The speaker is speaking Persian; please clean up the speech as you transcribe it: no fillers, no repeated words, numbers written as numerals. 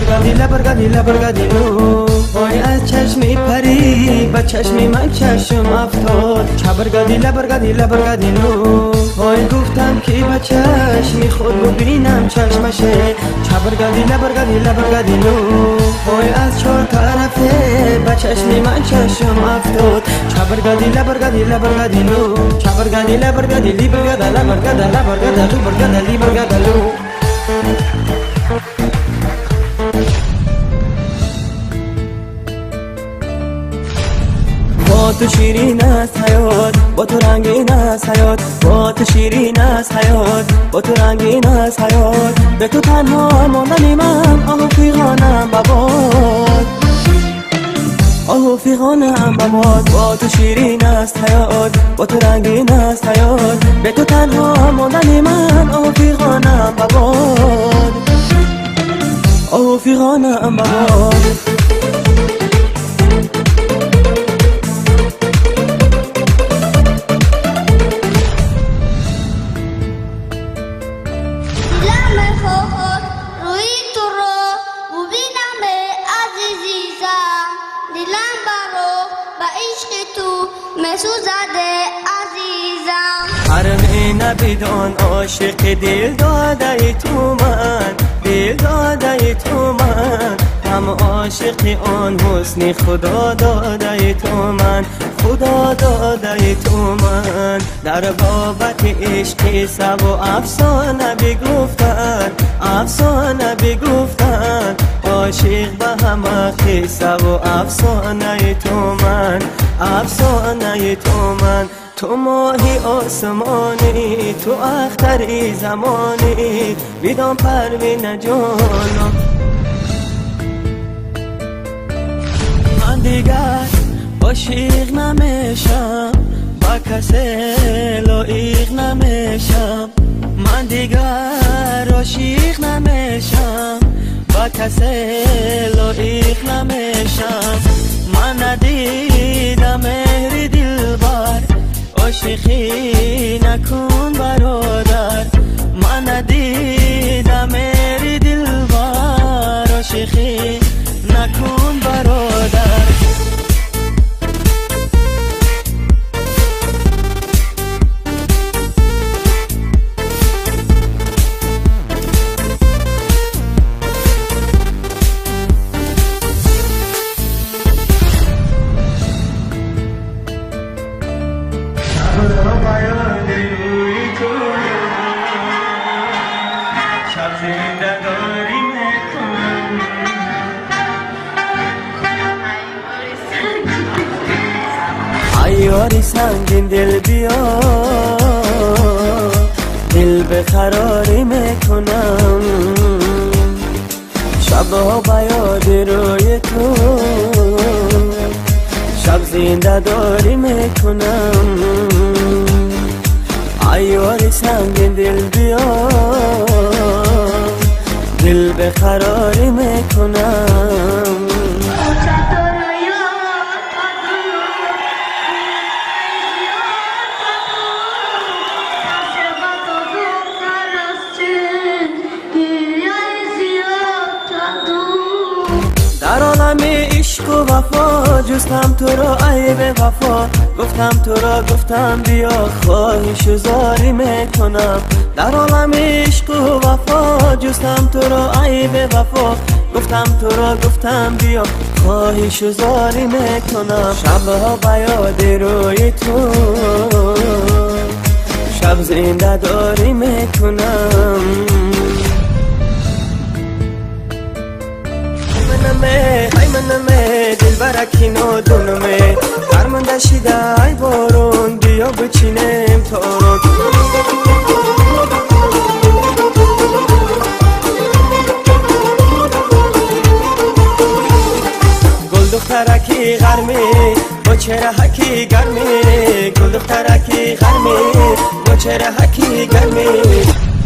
لبرگدیلو وای از چشمی پری با چشمی من چشم افتاد لبرگدیلو وای گفتم که با چشمی خود ببینم چشمشه لبرگدیلو وای از چهار طرفه با چشمی من چشم افتاد لبرگدیلو با تو شیرین است حیات با تو رنگین است حیات با تو شیرین است حیات با تو رنگین است حیات به تو تنها ماندنی من آهو فیغانم بباد آهو فیغانم بباد با تو شیرین است حیات با تو رنگین است حیات به تو تنها ماندنی من آهو فیغانم بباد آهو فیغانم بباد مسوزاده عزیزم حرم نبیدان عاشق دل داده تو من هم عاشق آن حسنی خدا داده تو من در بابت عشق سب و افسانه بگفتن عاشق به همه قصه و افسانه تو من تو ماهی آسمانی تو اختری زمانی بیدان پروین جانم من دیگر عاشق نمیشم با کسی لایق نمیشم من دیگر عاشق نمیشم با کسی لایق نمیشم من ندیدم مهر دلبر عاشقی نکن برادر من ندیدم مهر دلبر عاشقی نکن برادر ایاری سنگین دل بیا دل به قراری میکنم شبها با یاد روی تو شب زنده داری میکنم ایاری سنگین دل بیا دل به قراری میکنم در عالم عشق و وفا جستم تو را عیب وفا گفتم بیا خواهش و زاری میکنم در عالم عشق و وفا جستم تو را عیب وفا گفتم بیا خواهش و زاری میکنم شبها با یاد روی تو شب زنده داری میکنم منمه دل برکی نادونمه درمانده شیده ای بارون بیا بچینم تارون گل دخترکی غرمه با چهره حکی گرمه گل دخترکی غرمه با چهره حکی گرمه